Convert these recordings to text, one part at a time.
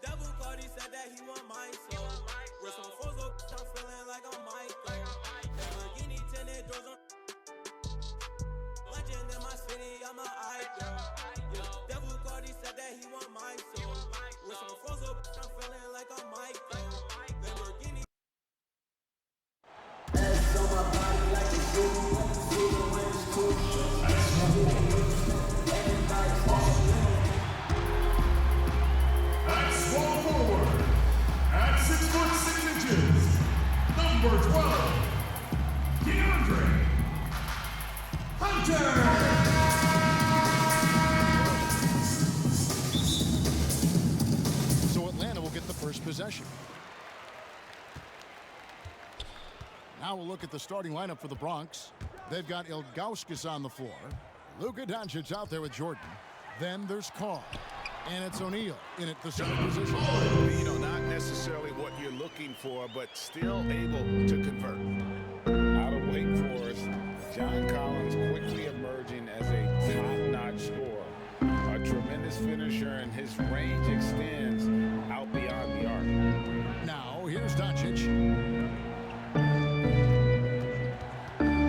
Devil Cardi said that he want my soul. With some foes up, I'm feeling like I'm Michael. Lamborghini tinted doors on. Legend in my city, I'm an icon. Yeah. Devil Cardi said that he want my soul. With some foes up, I'm feeling like I'm Michael. Lamborghini. Ass on my body like a shoe. When it's cool. Small forward at 6'6", number 12, DeAndre Hunter. So Atlanta will get the first possession. Now we'll look at the starting lineup for the Bronx. They've got Ilgauskas on the floor. Luka Doncic out there with Jordan. Then there's Carl. And it's O'Neal in at the center position. You know, not necessarily what you're looking for, but still able to convert. Out of Wake Forest, John Collins quickly emerging as a top-notch scorer. A tremendous finisher, and his range extends out beyond the arc. Now, here's Doncic.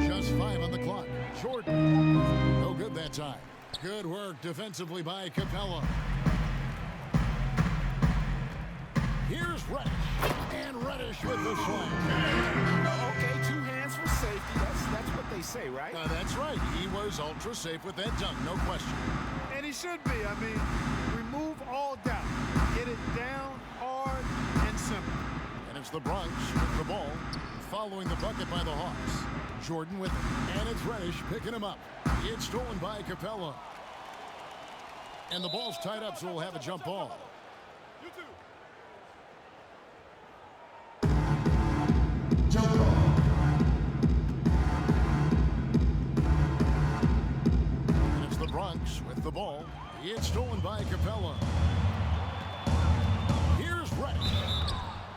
Just 5 on the clock. Jordan. No good that time. Good work defensively by Capella. Here's Reddish, and Reddish with the slam. Okay, 2 hands for safety. That's what they say, right? That's right. He was ultra safe with that dunk, no question. And he should be. I mean, remove all doubt. Get it down, hard, and simple. And it's the Bronx with the ball, following the bucket by the Hawks. Jordan with it, and it's Reddish picking him up. It's stolen by Capella. And the ball's tied up, so we'll have a jump ball. Jump ball. And it's the Bronx with the ball. It's stolen by Capella. Here's Reddish.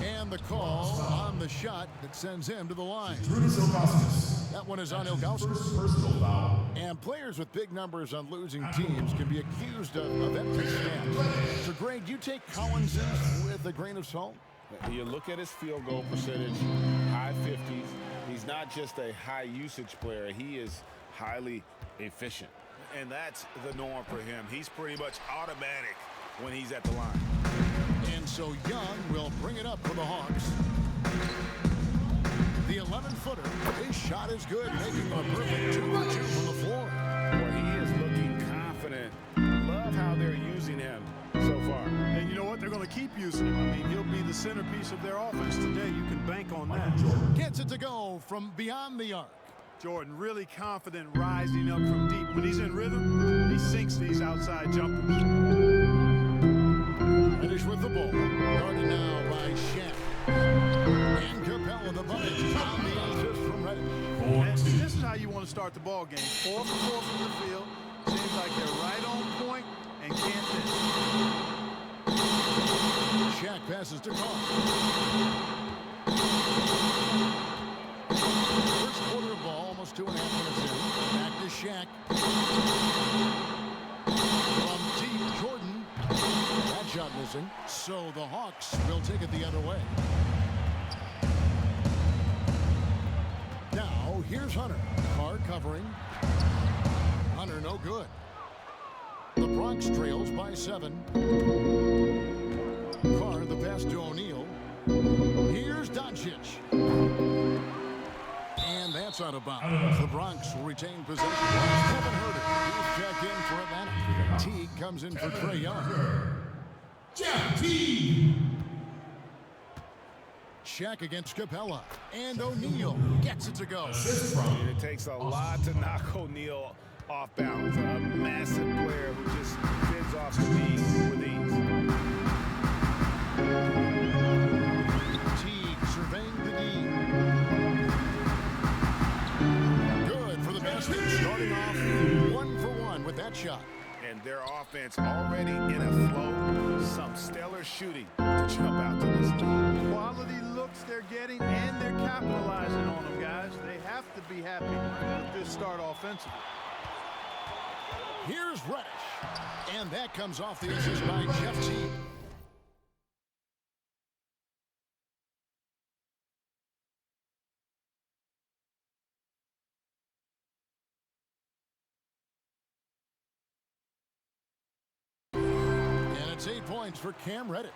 And the call on the shot that sends him to the line. That one is on Ilgauskas. Personal foul. And players with big numbers on losing teams can be accused of empty stats. So, Greg, you take Collins with a grain of salt? You look at his field goal percentage, high 50s. He's not just a high usage player, he is highly efficient. And that's the norm for him. He's pretty much automatic when he's at the line. And so Young will bring it up for the Hawks. The 11-footer, his shot is good, making him a perfect 2 for 2 from the floor. Well, he is looking confident. Love how they're using him so far. And you know what? They're going to keep using him. I mean, he'll be the centerpiece of their offense today. You can bank on that. Gets it to go from beyond the arc. Jordan really confident rising up from deep. When he's in rhythm, he sinks these outside jumpers. Finish with the ball. Guarded now by Shaq. And Capella the bucket on the assist from Reddish. And this is how you want to start the ball game. 4 for 4 from the field. Seems like they're right on point and can't miss. Shaq passes to Carl. First quarter ball, almost 2.5 minutes in. Back to Shaq. From deep, Jordan. That shot missing. So the Hawks will take it the other way. Now, here's Hunter. Carr covering. Hunter no good. The Bronx trails by 7. Carr the pass to O'Neal. Here's Doncic. And that's out of bounds. The Bronx will retain possession. Haven't heard it. He's checked in for Atlanta. Teague comes in for Trae Young. Jeff Teague. Shaq against Capella. And O'Neal gets it to go. It takes a lot to knock O'Neal off balance. A massive player who just spins off the knee with ease. Teague surveying the D. Good for the basket. Starting off 1 for 1 with that shot. And their offense already in a flow. Some stellar shooting to jump out to this lead. Quality looks they're getting, and they're capitalizing on them, guys. They have to be happy with this start offensively. Here's Reddish. And that comes off the assist by Jeff Teague. And it's 8 points for Cam Reddish.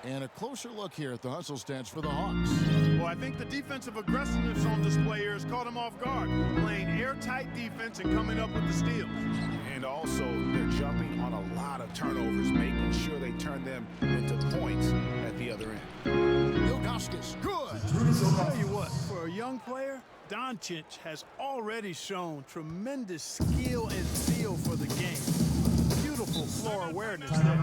And a closer look here at the hustle stats for the Hawks. Well, I think the defensive aggressiveness on display here has caught him off guard, playing airtight defense and coming up with the steal. And also, they're jumping on a lot of turnovers, making sure they turn them into points at the other end. Ilgauskas, good. I'll tell you what, for a young player, Doncic has already shown tremendous skill and feel for the game. Beautiful floor awareness there.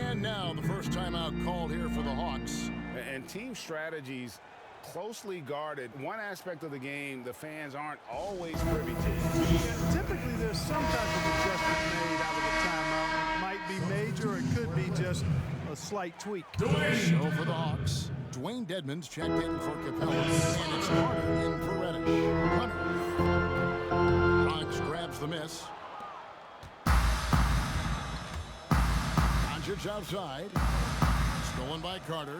And now the first timeout called here for the Hawks. And team strategies closely guarded. One aspect of the game the fans aren't always privy to. Yeah, typically there's some type of adjustment made out of a timeout. It might be major, or it could be just a slight tweak. So for the Hawks, Dwayne Dedmon's checked in for Capella, and it's Harden in for Reddish. Hunter. Bronx grabs the miss. Doncic outside. Stolen by Carter.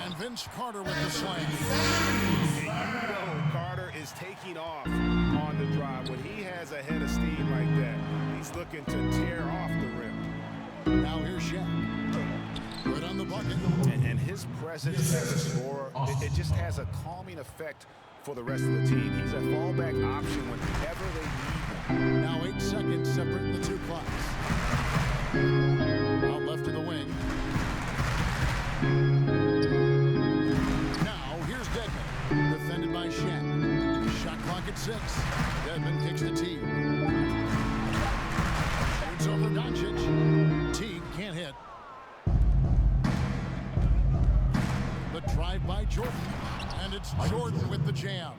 And Vince Carter with the slam. And you know Carter is taking off on the drive. When he has a head of steam like that, he's looking to tear off the rim. Now here's Shaq. Good on the bucket. And his presence as a scorer, it just has a calming effect for the rest of the team. He's a fallback option whenever they need him. Now 8 seconds separating the two clocks. Out left to the wing. Now here's Dedmon, defended by Shaq. Shot clock at 6. Dedmon kicks the tee. Shoots over Doncic. Teague can't hit. The drive by Jordan. And it's Jordan with the jam.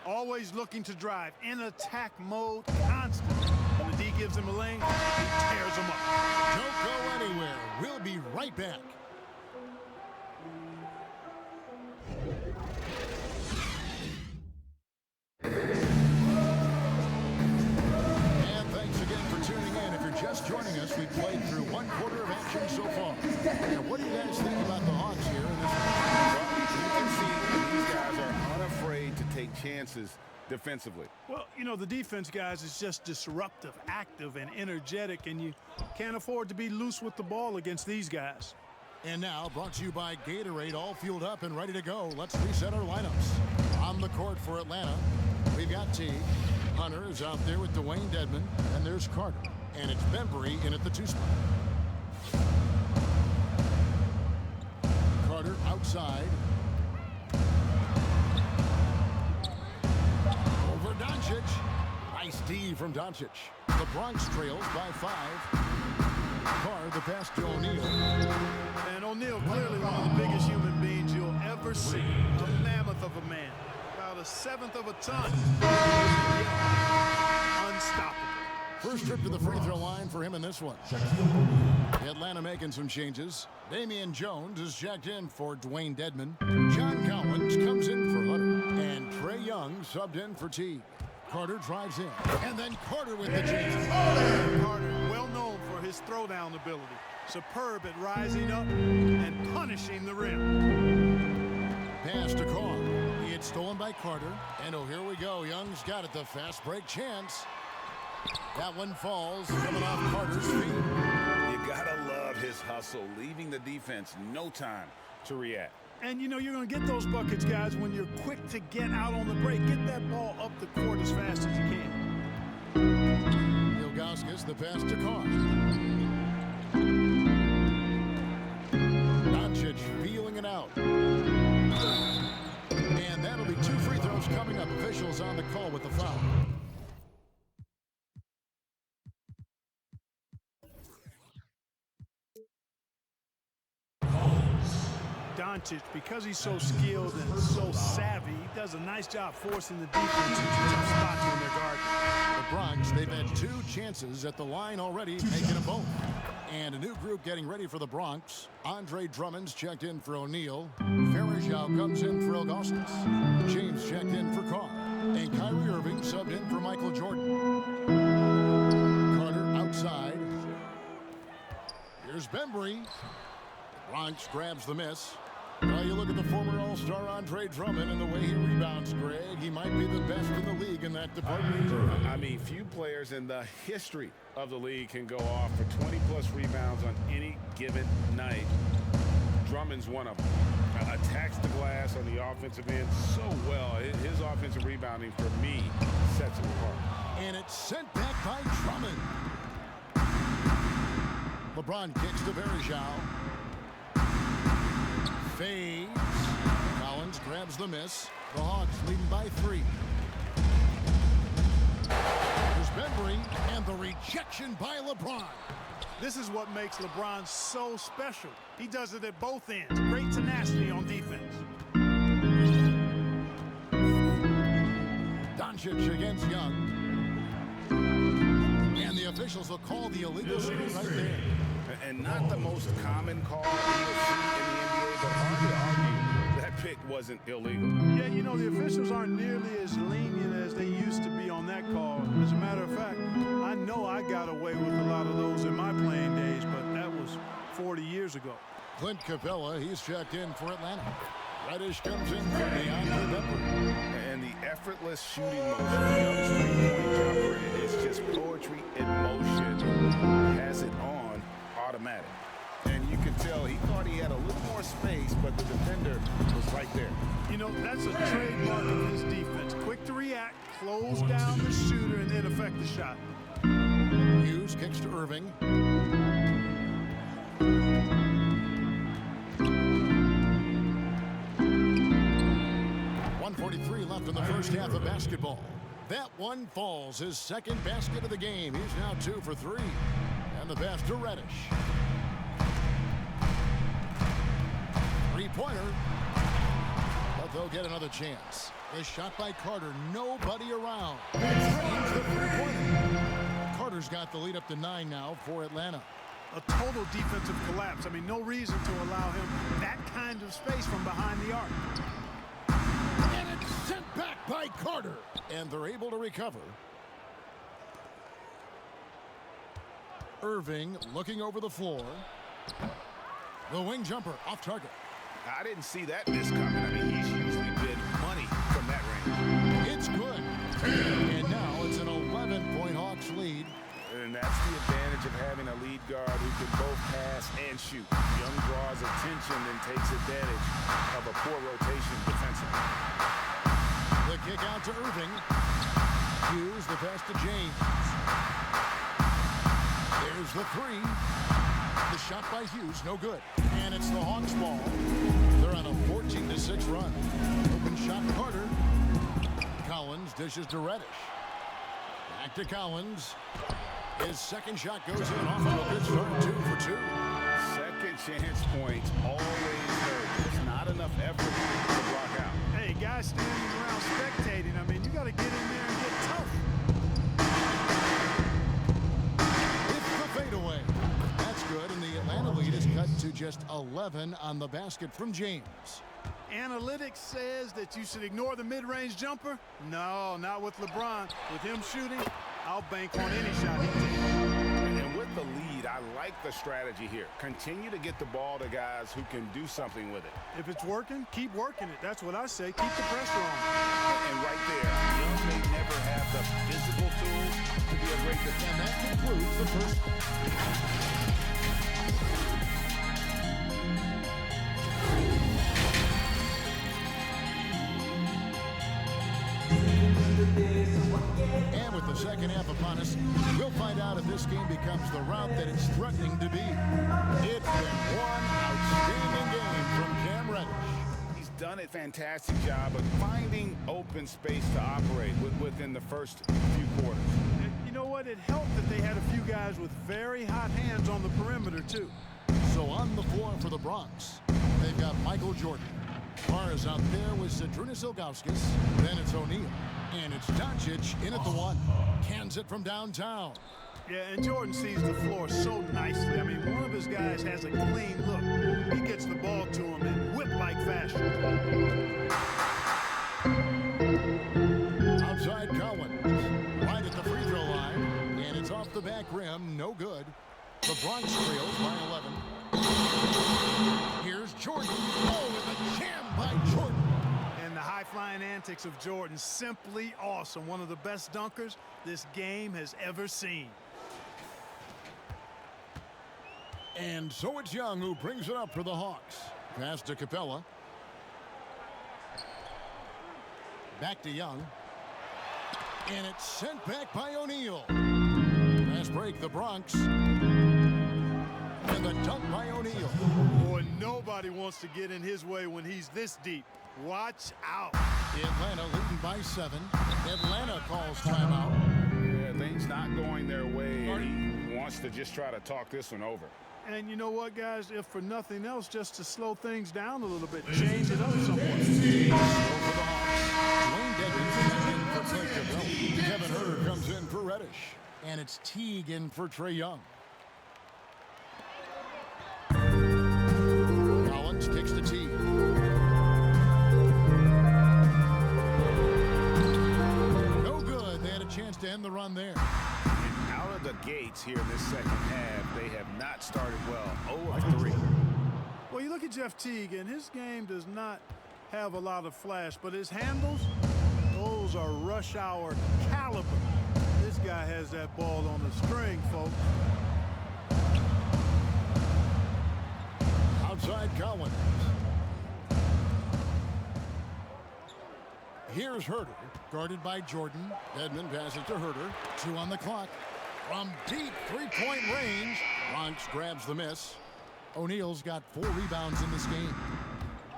Always looking to drive in attack mode constantly. When the D gives him a lane, he tears him up. Don't go anywhere. We'll be right back. And thanks again for tuning in. If you're just joining us, we've played through 1/4 of action so far. Now, what do you guys think about the Hawks here in this one? You can see these guys are unafraid to take chances defensively. Well, you know, the defense, guys, is just disruptive, active, and energetic, and you can't afford to be loose with the ball against these guys. And now, brought to you by Gatorade, all fueled up and ready to go. Let's reset our lineups. On the court for Atlanta, we've got Teague. Hunter is out there with Dwayne Dedmon, and there's Carter. And it's Bembry in at the 2 spot. Carter outside. Over Doncic. Nice D from Doncic. The Bronx trails by 5. Carr, the pass to O'Neal. And O'Neal, clearly one of the biggest human beings you'll ever see. A mammoth of a man. About 1/7 of a ton. Unstoppable. First trip to the free throw line for him in this one. Atlanta making some changes. Damian Jones is checked in for Dwayne Dedmon. John Collins comes in for Hunter. And Trae Young subbed in for Teague. Carter drives in. And then Carter with the jam. Carter, well known for his throwdown ability. Superb at rising up and punishing the rim. Pass to Carr. It's stolen by Carter. And oh, here we go. Young's got it. The fast break chance. That one falls, coming off Carter's feet. You gotta love his hustle, leaving the defense no time to react. And you know you're going to get those buckets, guys, when you're quick to get out on the break. Get that ball up the court as fast as you can. Ilgauskas, the pass to Carr. Doncic feeling it out. And that'll be 2 free throws coming up. Officials on the call with the foul. Doncic, because he's so skilled and so savvy, he does a nice job forcing the defense into tough spots when they're guarding. The Bronx, they've had 2 chances at the line already, making them both. And a new group getting ready for the Bronx. Andre Drummond's checked in for O'Neal. Farajao comes in for Ilgauskas. James checked in for Carr. And Kyrie Irving subbed in for Michael Jordan. Carter outside. Here's Bembry. Bronx grabs the miss. Well, you look at the former All-Star Andre Drummond and the way he rebounds, Greg. He might be the best in the league in that department. I mean, few players in the history of the league can go off for 20-plus rebounds on any given night. Drummond's one of them. Attacks the glass on the offensive end so well. His offensive rebounding, for me, sets him apart. And it's sent back by Drummond. LeBron kicks to Varejao. Fades. Collins grabs the miss. The Hawks leading by 3. There's Bembry and the rejection by LeBron. This is what makes LeBron so special. He does it at both ends. Great tenacity on defense. Doncic against Young. And the officials will call the illegal shooting right there. And not the most common call in the NBA, but hard to argue that pick wasn't illegal. Yeah, you know, the officials aren't nearly as lenient as they used to be on that call. As a matter of fact, I know I got away with a lot of those in my playing days, but that was 40 years ago. Clint Capella, he's checked in for Atlanta. Reddish comes in for DeAndre Bembry. And the effortless shooting motion, Young's three-point jumper is just poetry in motion. Has it on automatic. And you can tell he thought he had a little more space, but the defender was right there. You know, that's a trademark of his defense. Quick to react, close down the shooter, and then affect the shot. Hughes kicks to Irving. 1:43 left in the first half of basketball. That one falls, his second basket of the game. He's now 2 for 3. And the pass to Reddish. Three-pointer. But they'll get another chance. A shot by Carter. Nobody around. Drains the three-pointer. Carter's got the lead up to 9 now for Atlanta. A total defensive collapse. I mean, no reason to allow him that kind of space from behind the arc. And it's sent back by Carter. And they're able to recover. Irving looking over the floor. The wing jumper off target. I didn't see that miss coming. I mean, he's usually been money from that range. It's good. And now it's an 11-point Hawks lead. And that's the advantage of having a lead guard who can both pass and shoot. Young draws attention and takes advantage of a poor rotation defensively. The kick out to Irving. Hughes, the pass to James. There's the three. The shot by Hughes, no good. And it's the Hawks ball. They're on a 14-6 run. Open shot Carter. Collins dishes to Reddish. Back to Collins. His second shot goes in off of a good start, 2 for 2. Second chance points always hurt. There's not enough effort to block out. Hey, guys standing around spectating, I mean, you got to get in there and get tough. It's the fadeaway. That's good, and the Atlanta lead is cut to just 11 on the basket from James. Analytics says that you should ignore the mid-range jumper. No, not with LeBron. With him shooting, I'll bank on any shot he takes. And with the lead, I like the strategy here. Continue to get the ball to guys who can do something with it. If it's working, keep working it. That's what I say. Keep the pressure on. And right there, Young may never have the physical tools to be a great defender. And that concludes the first. And with the second half upon us, we'll find out if this game becomes the route that it's threatening to be. It's been one outstanding game from Cam Reddish. He's done a fantastic job of finding open space to operate within the first few quarters. You know what? It helped that they had a few guys with very hot hands on the perimeter, too. So on the floor for the Bronx, they've got Michael Jordan. Barnes out there with Zydrunas Ilgauskas. Then it's O'Neal. And it's Doncic in at the one. Cans it from downtown. Yeah, and Jordan sees the floor so nicely. I mean, one of his guys has a clean look. He gets the ball to him in whip-like fashion. Bronx trails by 11. Here's Jordan. Oh, and the jam by Jordan. And the high-flying antics of Jordan, simply awesome. One of the best dunkers this game has ever seen. And so it's Young who brings it up for the Hawks. Pass to Capella. Back to Young. And it's sent back by O'Neal. Fast break, the Bronx. And the dunk by O'Neal. Boy, nobody wants to get in his way when he's this deep. Watch out. Atlanta leading by 7. Atlanta calls timeout. Yeah, things not going their way, and he wants to just try to talk this one over. And you know what, guys? If for nothing else, just to slow things down a little bit, change it up somewhat. Dwayne Dedmon's in for Clay Cabell. Kevin Herter comes in for Reddish. And it's Teague in for Trae Young. Collins kicks to Teague. No good. They had a chance to end the run there. And out of the gates here in this second half, they have not started well. 0 of 3. Well, you look at Jeff Teague, and his game does not have a lot of flash, but his handles, those are rush hour caliber. This guy has that ball on the string, folks. Outside Collins. Here's Herter, guarded by Jordan. Dedmon passes to Herter. 2 on the clock. From deep three-point range, Bronx grabs the miss. O'Neal's got 4 rebounds in this game.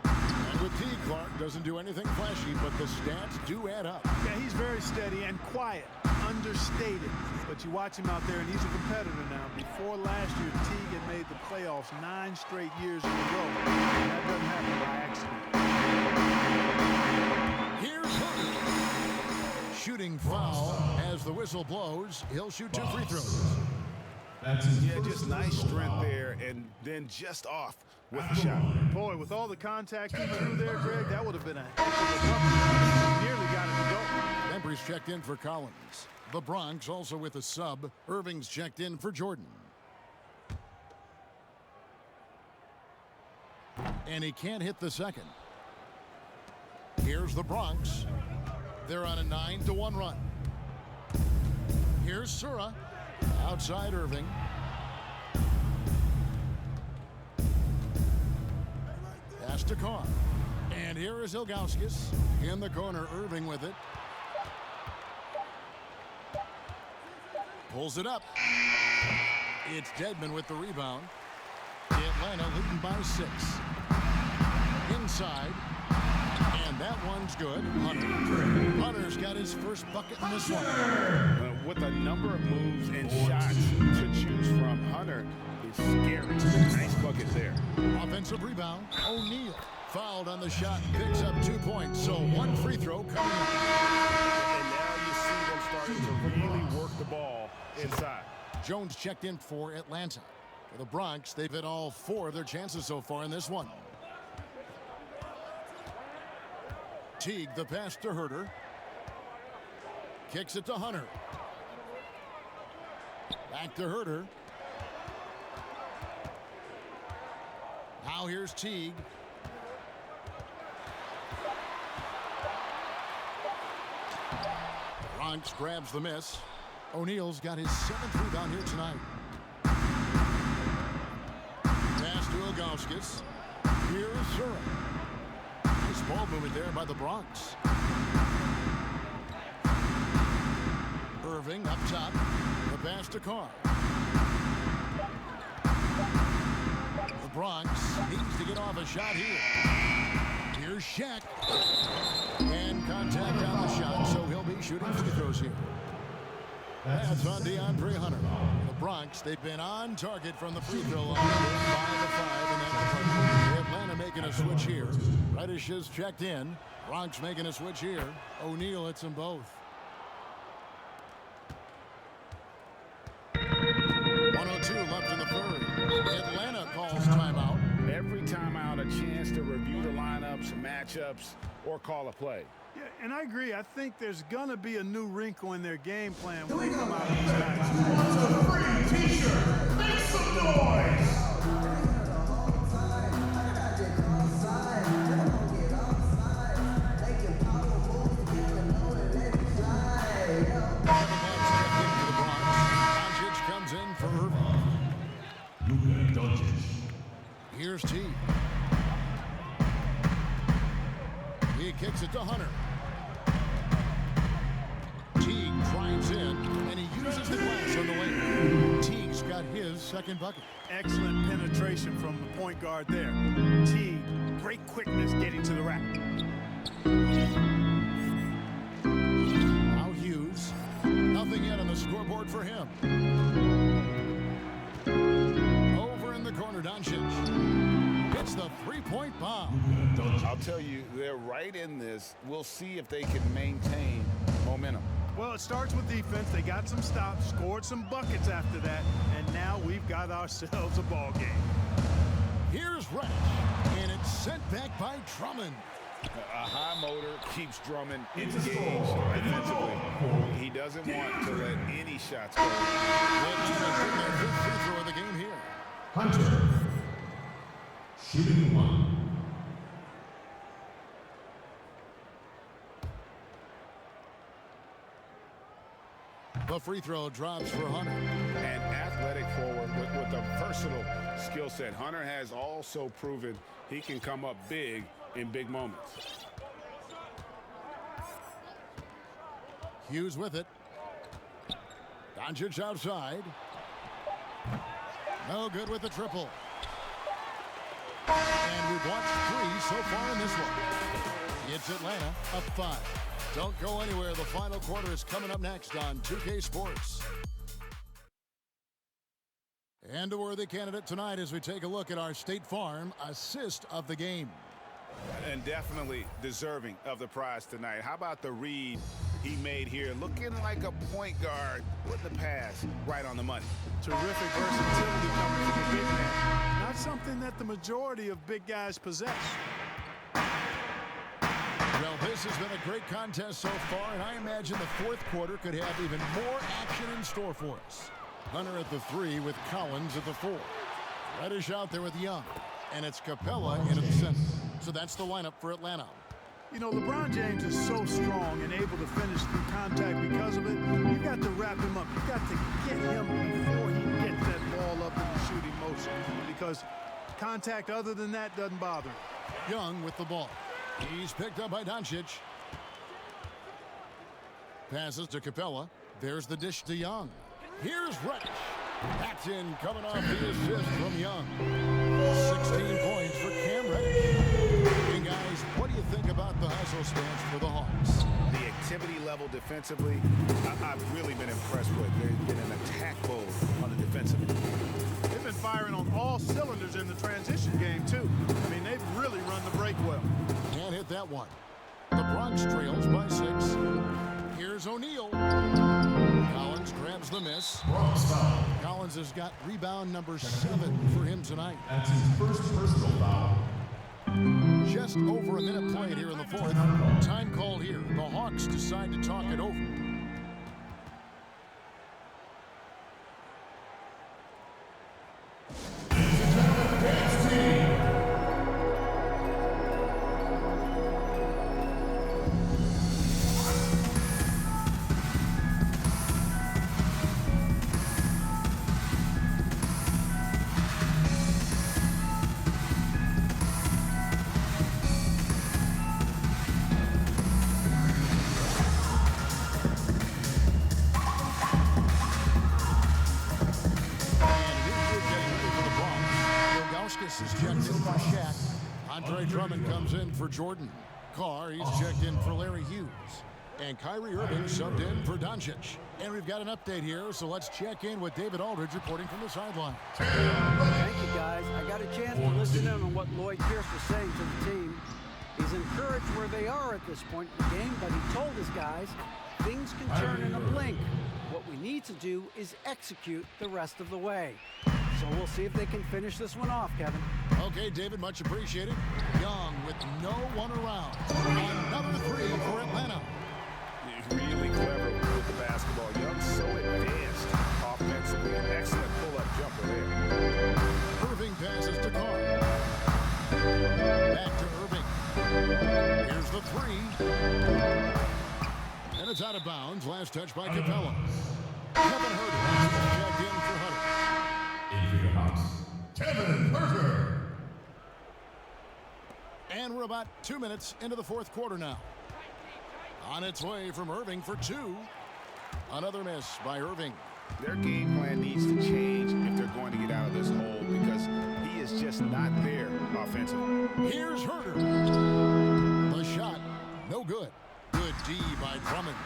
And with Teague, Clark doesn't do anything flashy, but the stats do add up. Yeah, he's very steady and quiet, understated. But you watch him out there, and he's a competitor now. Before last year, Teague had made the playoffs 9 straight years in a row. And that doesn't happen by accident. Here's Herter. Shooting foul as the whistle blows. He'll shoot 2 free throws. Yeah, just nice strength there, and then just off with the shot. Boy, with all the contact he threw there, Greg, that would have been a heck of a nearly got it to go. Embry's checked in for Collins. The Bronx also with a sub. Irving's checked in for Jordan. And he can't hit the second. Here's the Bronx. They're on a 9-1 run. Here's Sura. Outside Irving. Pass to Carr. And here is Ilgauskas. In the corner, Irving with it. Pulls it up. It's Dedmon with the rebound. Atlanta leading by 6. Inside. And that one's good. Hunter's got his first bucket in this one. With a number of moves and shots to choose from, Hunter is scary. Nice bucket there. Offensive rebound. O'Neal fouled on the shot. Picks up 2 points. So 1 free throw coming up. And now you see them starting to really work the ball inside. Jones checked in for Atlanta. For the Bronx, they've hit all 4 of their chances so far in this one. Teague, the pass to Herter. Kicks it to Hunter. Back to Herter. Now here's Teague. Bronx grabs the miss. O'Neal's got his 7th rebound here tonight. Pass to Ilgauskas. Here's Sura. Nice ball movement there by the Bronx. Irving up top. The pass to Carr. The Bronx needs to get off a shot here. Here's Shaq. And contact on the shot, so he'll be shooting free throws here. That's on DeAndre Hunter. The Bronx, they've been on target from the free throw line. 5 of 5 in that department. Atlanta making a switch here. Reddish is checked in. Bronx making a switch here. O'Neal hits them both. 1:02 left in the third. Atlanta calls timeout. Every timeout, a chance to review the lineups, matchups, or call a play. Yeah, and I agree. I think there's going to be a new wrinkle in their game plan when they come out of these matches. Free t-shirt. some noise! Comes in for Irving. Luka Doncic. Here's T. He kicks it to Hunter. Teague drives in, and he uses the glass on the way. Teague's got his second bucket. Excellent penetration from the point guard there. Teague, great quickness getting to the rack. Now Hughes. Nothing yet on the scoreboard for him. Over in the corner, Doncic. Hits the three-point bomb. I'll tell you, they're right in this. We'll see if they can maintain momentum. Well, it starts with defense. They got some stops, scored some buckets after that, and now we've got ourselves a ball game. Here's Reddish, and it's sent back by Drummond. A high motor keeps Drummond engaged defensively. He doesn't want to let any shots go. Their fifth free throw of the game here. Hunter. Shooting one. The free throw drops for Hunter. An athletic forward with a versatile skill set. Hunter has also proven he can come up big in big moments. Hughes with it. Doncic outside. No good with the triple. And we've watched three so far in this one. It's Atlanta up 5. Don't go anywhere. The final quarter is coming up next on 2K Sports. And a worthy candidate tonight as we take a look at our State Farm assist of the game. And definitely deserving of the prize tonight. How about the read he made here? Looking like a point guard with the pass right on the money. Terrific versatility coming from the big man. Not something that the majority of big guys possess. Well, this has been a great contest so far, and I imagine the fourth quarter could have even more action in store for us. Hunter at the 3 with Collins at the 4. Reddish out there with Young, and it's Capella in at the center. So that's the lineup for Atlanta. You know, LeBron James is so strong and able to finish through contact because of it. You got to wrap him up. You got to get him before he gets that ball up in the shooting motion, because contact other than that doesn't bother him. Young with the ball. He's picked up by Doncic. Passes to Capella. There's the dish to Young. Here's Reddish. That's in, coming off the assist from Young. 16 points for Cam Reddish. Hey guys, what do you think about the hustle stance for the Hawks? The activity level defensively, I've really been impressed with. There's been an attack mode on the defensive end. They've been firing on all cylinders in the transition game, too. I mean, they've really run the break well. Can't hit that one. The Bronx trails by 6. Here's O'Neal. Collins grabs the miss. Bronx foul. Collins has got rebound number 7 for him tonight. That's his first personal foul. Just over a minute played here in the fourth. Time called here. The Hawks decide to talk it over. Is checked in for Shaq. Andre Drummond comes in for Jordan. Carr, he's checked in for Larry Hughes. And Kyrie Irving subbed in for Doncic. And we've got an update here, so let's check in with David Aldridge reporting from the sideline. Thank you, guys. I got a chance to listen in on what Lloyd Pierce was saying to the team. He's encouraged where they are at this point in the game, but he told his guys things can turn in a blink. What we need to do is execute the rest of the way. So we'll see if they can finish this one off, Kevin. Okay, David, much appreciated. Young with no one around. Another 3 for Atlanta. Really clever with the basketball. Young's so advanced offensively. An excellent pull-up jumper there. three. And it's out of bounds. Last touch by Capella. Kevin Harden checked in for Hunter. In for your house, Kevin Herter. And we're about 2 minutes into the fourth quarter now. On its way from Irving for two. Another miss by Irving. Their game plan needs to change if they're going to get out of this hole because he is just not there offensively. Here's Herter. The shot, no good. Good D by Drummond.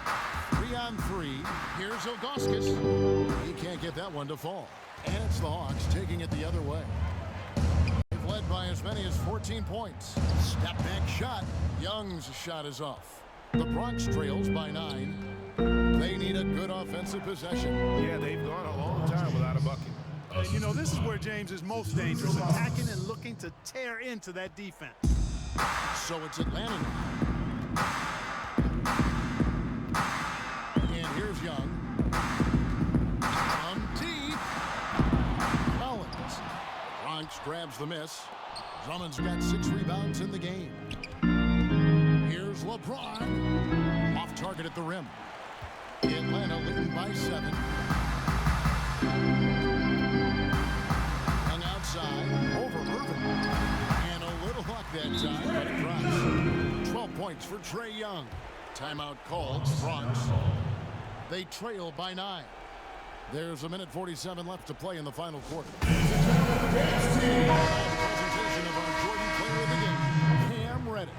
3-on-3. Here's Ilgauskas. He can't get that one to fall. And it's the Hawks taking it the other way. They've led by as many as 14 points. Step back shot. Young's shot is off. The Bronx trails by 9. They need a good offensive possession. Yeah, they've gone a long time without a bucket. And you know, this is where James is most dangerous, attacking and looking to tear into that defense. So it's Atlanta now. And here's Young. From deep. Collins. Bronx grabs the miss. Drummond's got 6 rebounds in the game. Here's LeBron. Off target at the rim. Atlanta leading by 7. Young outside. Over Irving. And a little luck that time, but it drops. 12 points for Trae Young. Timeout called. Bronx. They trail by 9. There's 1:47 left to play in the final quarter. Presentation of our Jordan player of the game, Cam Reddish.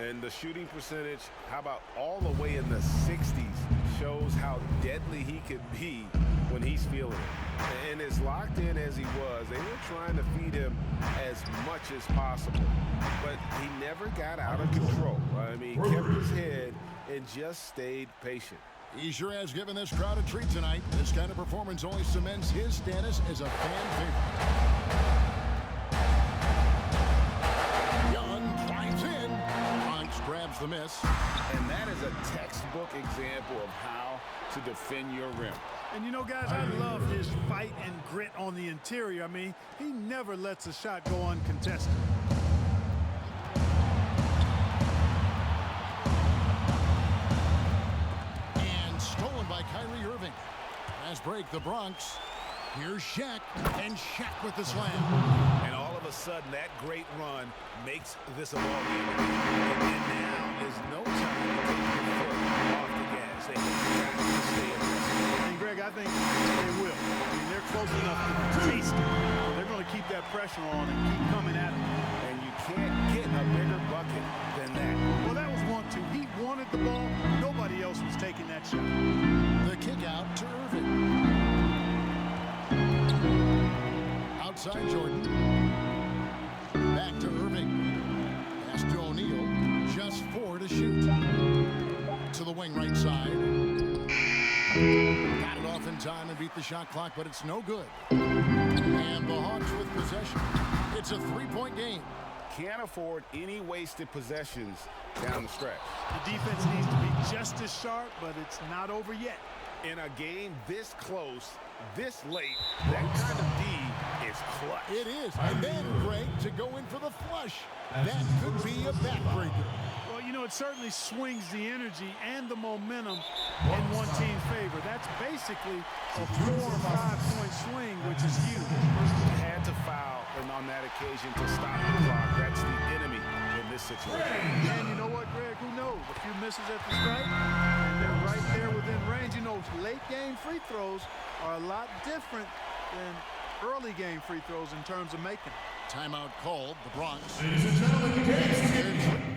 And the shooting percentage, how about all the way in the 60s, shows how deadly he could be when he's feeling it. And as locked in as he was, they were trying to feed him as much as possible. But he never got out of control. I mean, kept his head and just stayed patient. He sure has given this crowd a treat tonight. This kind of performance only cements his status as a fan favorite. Young drives in. Bronx grabs the miss. And that is a textbook example of how to defend your rim. And you know, guys, I love his fight and grit on the interior. I mean, he never lets a shot go uncontested. By Kyrie Irving. As break the Bronx. Here's Shaq, and Shaq with the slam. And all of a sudden, that great run makes this a ball game. And now is no time to take your foot off the gas. They have to stay aggressive. And Greg, I think they will. I mean, they're close enough to taste it. They're going to keep that pressure on and keep coming at him. And you can't get a bigger bucket than that. Well, that was 1-2. He wanted the ball. Nobody else was taking that shot. The kick out to Irving. Outside Jordan. Back to Irving. Pass to O'Neal. Just 4 to shoot. To the wing right side. Got it off in time and beat the shot clock, but it's no good. And the Hawks with possession. It's a 3-point game. Can't afford any wasted possessions down the stretch. The defense needs to be just as sharp, but it's not over yet. In a game this close, this late, that kind of D is clutch. It is. And then, Greg, to go in for the flush. That could be a backbreaker. Well, you know, it certainly swings the energy and the momentum in one team's favor. That's basically a 4 or 5 point swing, which is huge. Had to foul and on that occasion to stop the clock. That's the enemy in this situation. And you know what, Greg? Who knows? A few misses at the stripe, and they're right there within range. You know, late game free throws are a lot different than early game free throws in terms of making. Timeout called. The Bronx. Ladies and gentlemen,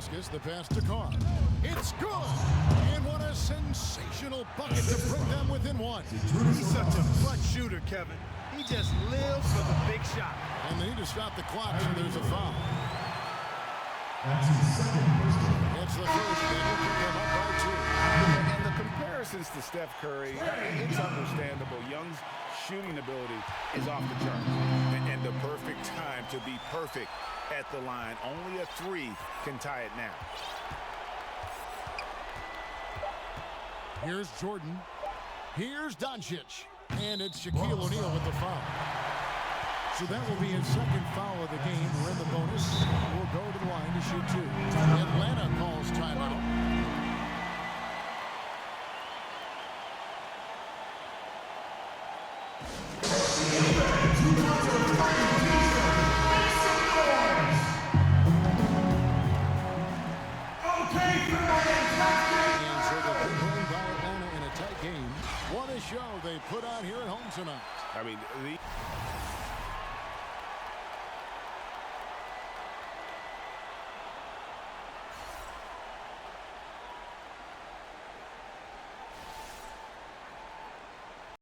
Ilgauskas, the pass to Carr. It's good! And what a sensational bucket to bring them within one. He's such a clutch shooter, Kevin. He just lives for the big shot. And they need to stop the clock, so there's a foul. That's his second personal. It's the first, and he'll pick them up by 2. And the comparisons to Steph Curry, it's understandable. Young's shooting ability is off the charts. And the perfect time to be perfect at the line. Only a 3 can tie it now. Here's Jordan. Here's Doncic. And it's Shaquille O'Neal with the foul. So that will be his second foul of the game. We're in the bonus. We'll go to the line to shoot 2. Atlanta calls timeout. What a show they put on here at home tonight. I mean,